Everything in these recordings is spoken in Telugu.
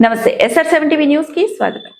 నమస్తే SR7TV న్యూస్ కి స్వాగతం.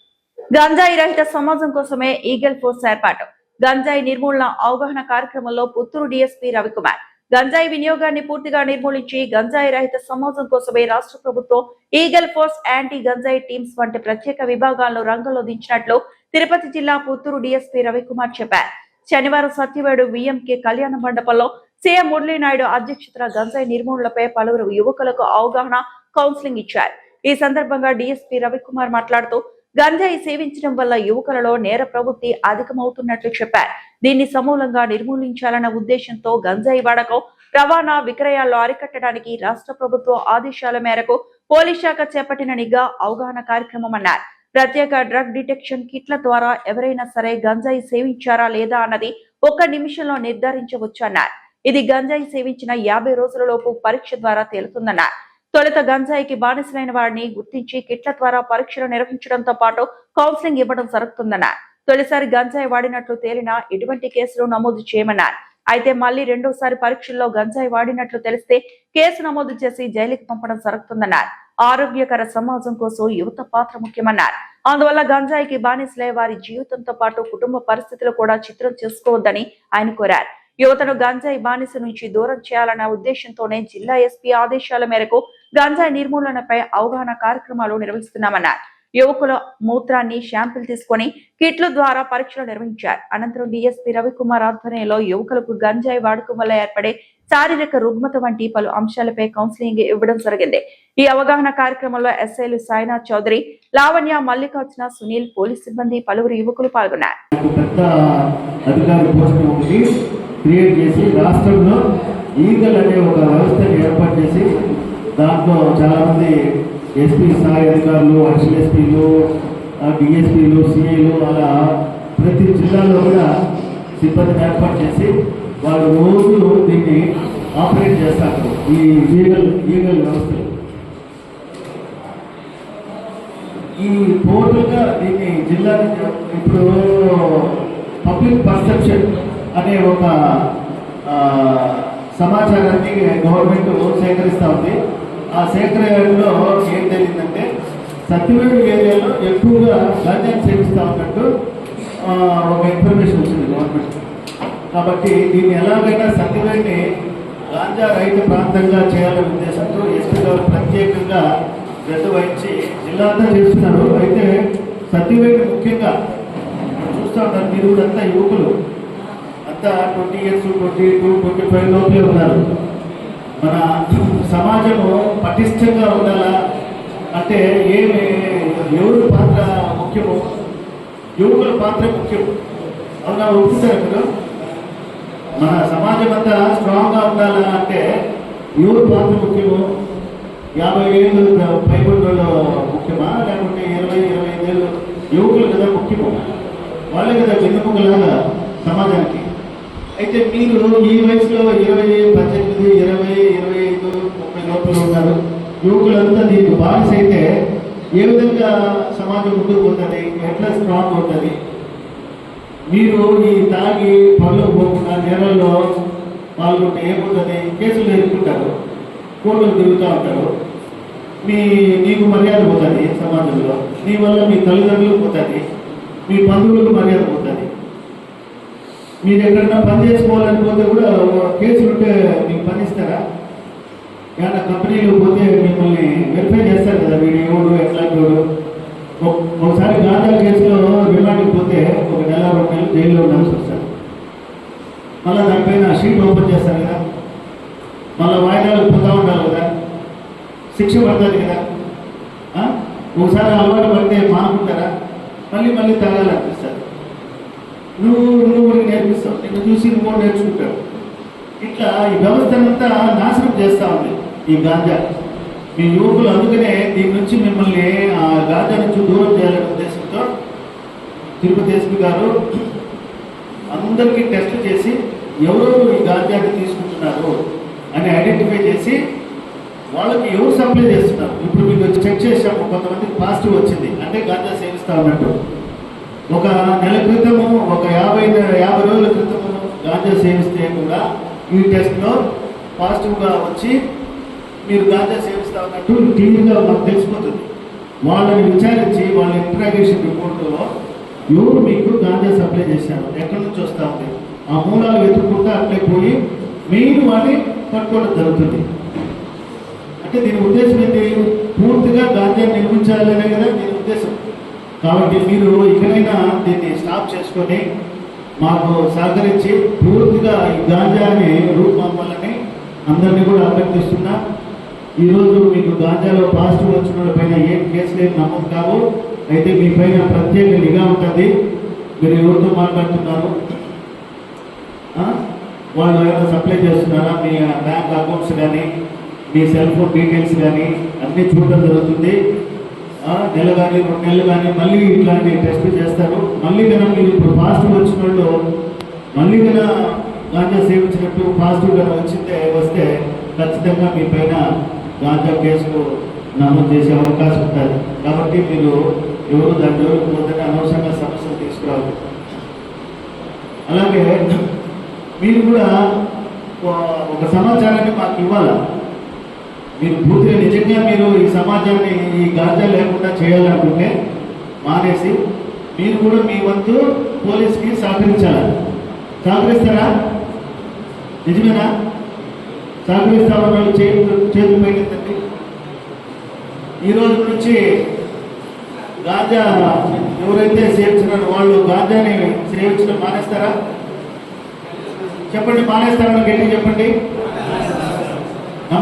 గంజాయి రహిత సమాజం కోసమే ఈగల్ ఫోర్స్ ఏర్పాటు. గంజాయి నిర్మూలన అవగాహన కార్యక్రమంలో పుత్తూరు DSP రవికుమార్ గంజాయి వినియోగాన్ని పూర్తిగా నిర్మూలించి గంజాయి రహిత సమాజం కోసమే రాష్ట్ర ప్రభుత్వం ఈగల్ ఫోర్స్ యాంటీ గంజాయి టీమ్స్ వంటి ప్రత్యేక విభాగాలను రంగంలో దించినట్లు తిరుపతి జిల్లా పుత్తూరు DSP రవికుమార్ చెప్పారు. శనివారం సత్యవేడు VMK కళ్యాణ మండపంలో సీఎం మురళీనాయుడు అధ్యక్షతన గంజాయి నిర్మూలనపై పలువురు యువకులకు అవగాహన కౌన్సిలింగ్ ఇచ్చారు. ఈ సందర్భంగా DSP రవికుమార్ మాట్లాడుతూ గంజాయి సేవించడం వల్ల యువకులలో నేర ప్రవృత్తి అధికమవుతున్నట్లు చెప్పారు. దీన్ని సమూలంగా నిర్మూలించాలన్న ఉద్దేశంతో గంజాయి వాడకం, రవాణా, విక్రయాల్లో అరికట్టడానికి రాష్ట్ర ప్రభుత్వ ఆదేశాల మేరకు పోలీస్ శాఖ చేపట్టిన నిఘా అవగాహన కార్యక్రమం అన్నారు. ప్రత్యేక డ్రగ్ డిటెక్షన్ కిట్ల ద్వారా ఎవరైనా సరే గంజాయి సేవించారా లేదా అన్నది 1 నిమిషంలో నిర్ధారించవచ్చన్నారు. ఇది గంజాయి సేవించిన 50 రోజులలోపు పరీక్ష ద్వారా తేలుతుందన్నారు. తొలుత గంజాయికి బానిసలైన వారిని గుర్తించి కిట్ల ద్వారా పరీక్షలు నిర్వహించడంతో పాటు కౌన్సిలింగ్ ఇవ్వడం జరుగుతుందన్నారు. తొలిసారి గంజాయి వాడినట్లు తేలినా ఎటువంటి కేసులు నమోదు చేయమన్నారు. అయితే మళ్లీ రెండోసారి పరీక్షల్లో గంజాయి వాడినట్లు తెలిస్తే కేసు నమోదు చేసి జైలుకి పంపడం జరుగుతుందన్నారు. ఆరోగ్యకర సమాజం కోసం యువత పాత్ర ముఖ్యమన్నారు. అందువల్ల గంజాయికి బానిసలే వారి జీవితంతో పాటు కుటుంబ పరిస్థితులు కూడా చిత్రం చేసుకోవద్దని ఆయన కోరారు. యువతను గంజాయి బానిస నుంచి దూరం చేయాలన్న ఉద్దేశంతోనే జిల్లా SP ఆదేశాల మేరకు గంజాయి నిర్మూలనపై అవగాహన కార్యక్రమాలు నిర్వహిస్తున్నామన్నారు. యువకుల మూత్రాన్ని శాంపిల్ తీసుకుని కిట్ల ద్వారా పరీక్షలు నిర్వహించారు. అనంతరం DSP రవికుమార్ ఆధ్వర్యంలో యువకులకు గంజాయి వాడకం వల్ల ఏర్పడే శారీరక రుగ్మత వంటి పలు అంశాలపై కౌన్సిలింగ్ ఇవ్వడం జరిగింది. ఈ అవగాహన కార్యక్రమంలో SIలు సాయినాథ్ చౌదరి, లావణ్య, మల్లికార్జున, సునీల్, పోలీస్ సిబ్బంది, పలువురు యువకులు పాల్గొన్నారు. క్రియేట్ చేసి రాష్ట్రంలో ఈగల్ అనే ఒక వ్యవస్థను ఏర్పాటు చేసి దాంట్లో చాలామంది SP స్థాయి అధికారులు, అడిషనల్ SPలు, DSPలు, CIలు అలా ప్రతి జిల్లాలో కూడా సిబ్బందిని ఏర్పాటు చేసి వాళ్ళు రోజు దీన్ని ఆపరేట్ చేస్తారు. ఈ ఈగల్ వ్యవస్థలు ఈ టోటల్గా దీన్ని జిల్లా ఇప్పుడు పబ్లిక్ పర్సెప్షన్ అనే ఒక సమాచారాన్ని గవర్నమెంట్ సేకరిస్తూ ఉంది. ఆ సేకరణలో ఏం తెలియదంటే సత్యవేడు ఏరియాలో ఎక్కువగా గాంజాని సేవిస్తూ ఉన్నట్టు ఒక ఇన్ఫర్మేషన్ వచ్చింది గవర్నమెంట్. కాబట్టి దీన్ని ఎలాగైనా సత్యవేడిని గాంజా రహిత ప్రాంతంగా చేయాలనే ఉద్దేశంతో SP గారు ప్రత్యేకంగా శ్రద్ధ వహించి జిల్లా అంతా చేస్తున్నారు. అయితే సత్యవేడిని ముఖ్యంగా చూస్తూ ఉంటారు. మీరు కూడా అంతా యువకులు, అంతా 20 years, 22, 25 లోపలే ఉన్నారు. మన సమాజము పటిష్టంగా ఉండాలా అంటే ఎవరి పాత్ర ముఖ్యము? యువకుల పాత్ర ముఖ్యం. అవునా, ఒప్పుతారు మీరు? మన సమాజం అంతా స్ట్రాంగ్గా ఉండాలా అంటే ఎవరి పాత్ర ముఖ్యము? 50 ఏళ్ళు పైబడిలో ముఖ్యమా, లేకుంటే 20-25 ఏళ్ళు యువకులు కదా ముఖ్యము? వాళ్ళే కదా వెన్నుముకలాగా సమాజానికి. అయితే మీరు ఈ వయసులో 20, 18, 20, 25, 30 లోపల ఉన్నారు. యువకులంతా దీనికి బానిస అయితే ఏ విధంగా సమాజం ముందుకు పోతుంది, ఎట్లా స్ట్రాంగ్ అవుతుంది? మీరు ఈ తాగి పనులు పోకుండా నేరాల్లో పాల్గొంటే ఏమవుతుంది? కేసులు ఎదుర్కొంటారు, కోర్టులు తిరుగుతూ ఉంటారు. నీకు మర్యాద పోతుంది సమాజంలో, నీ వల్ల మీ తల్లిదండ్రులకు పోతుంది, మీ బంధువులకు మర్యాద పోతుంది. మీరు ఎక్కడన్నా పని చేసుకోవాలనిపోతే కూడా కేసులు ఉంటే మీకు పని ఇస్తారా? ఏమన్నా కంపెనీలు పోతే మిమ్మల్ని వెరిఫై చేస్తారు కదా, వీడు ఎవడు ఎట్లాంటి వాడు. ఒకసారి గాంజా కేసులో రిమాండ్కి పోతే 1 నెల 2 నెలలు జైల్లో ఉండాల్సి వస్తారు. మళ్ళీ దానిపైన షీట్ ఓపెన్ చేస్తారు కదా, మళ్ళీ వాయిదాలకు పోతూ ఉండాలి కదా, శిక్ష పడుతుంది కదా. ఒకసారి అలవాటు పడితే మానుకుంటారా? మళ్ళీ తాగాలనిపిస్తారు. నువ్వు నేర్పిస్తావు, నిన్ను చూసి నువ్వు నేర్చుకుంటావు. ఇట్లా ఈ వ్యవస్థనంతా నాశనం చేస్తూ ఉంది ఈ గాంజా. మీ యువకులు అందుకనే దీని నుంచి మిమ్మల్ని ఆ గాంజా నుంచి దూరం చేయాలనే ఉద్దేశంతో తిరుపతి SP గారు అందరికీ టెస్ట్లు చేసి ఎవరు ఈ గాంజాని తీసుకుంటున్నారు అని ఐడెంటిఫై చేసి వాళ్ళకి ఎవరు సప్లై చేస్తున్నారు. ఇప్పుడు మీకు చెక్ చేసాము, కొంతమందికి పాజిటివ్ వచ్చింది, అంటే గాంజా సేవిస్తూ ఉన్నట్టు. ఒక నెల క్రితము, ఒక 50 రోజుల క్రితము గాంజా సేవిస్తే కూడా ఈ టెస్ట్లో పాజిటివ్గా వచ్చి మీరు గాంజా సేవిస్తూ ఉన్నట్టు క్లియర్గా మాకు తెలిసిపోతుంది. వాళ్ళని విచారించి వాళ్ళ ఇంట్రాగేషన్ రిపోర్టులో ఎవరు మీకు గాంజా సప్లై చేశారు, ఎక్కడి నుంచి వస్తూ ఉంది, ఆ మూలాలు వెతుక్కుంటూ అట్లే పోయి మీరు వాడిని పట్టుకోవడం జరుగుతుంది. అంటే దీని ఉద్దేశం ఏంటి, పూర్తిగా గాంజా నిర్మించాలనే కదా దీని ఉద్దేశం. కాబట్టి మీరు ఇకనైనా దీన్ని స్టాప్ చేసుకొని మాకు సహకరించి పూర్తిగా ఈ గాంజాని రూపుమాపాలని అందరినీ కూడా అభ్యర్థిస్తున్నా. ఈరోజు మీకు గాంజాలో పాజిటివ్ వచ్చిన వాళ్ళ పైన ఏం కేసులు ఏం నమోదు కావు. అయితే మీ పైన ప్రత్యేక నిఘా ఉంటుంది. మీరు ఎవరితో మాట్లాడుతున్నారు, వాళ్ళు ఏమైనా సప్లై చేస్తున్నారా, మీ బ్యాంక్ అకౌంట్స్ కానీ మీ సెల్ ఫోన్ డీటెయిల్స్ కానీ అన్నీ చూడడం జరుగుతుంది. నెల కానీ 2 నెలలు కానీ మళ్ళీ ఇట్లాంటి టెస్ట్ చేస్తారు. మళ్ళీ కన్నా మీరు ఇప్పుడు పాజిటివ్ వచ్చిన వాళ్ళు మళ్ళీ కన్నా గాంజా సేవించినట్టు పాజిటివ్ కన్నా వస్తే ఖచ్చితంగా మీ పైన గాంజా కేసులు నమోదు చేసే అవకాశం ఉంటుంది. కాబట్టి మీరు ఎవరు దాని జోలికి పోతే అనవసరంగా సమస్యలు తీసుకురావద్దు. అలాగే మీరు కూడా ఒక సమాచారాన్ని మాకు ఇవ్వాలా. మీరు పూర్తిగా నిజంగా మీరు ఈ సమాజాన్ని ఈ గాంజా లేకుండా చేయాలనుకుంటే మానేసి మీరు కూడా మీ వంతు పోలీస్కి సహకరించాలి. సహకరిస్తారా? నిజమేనా? సహకరిస్తామని వాళ్ళు చేతులు పైకెత్తండి. ఈ రోజు నుంచి గాంజా ఎవరైతే సేవించినారో వాళ్ళు గాంజాని సేవించడం మానేస్తారా? చెప్పండి, మానేస్తారని గట్టిగా చెప్పండి.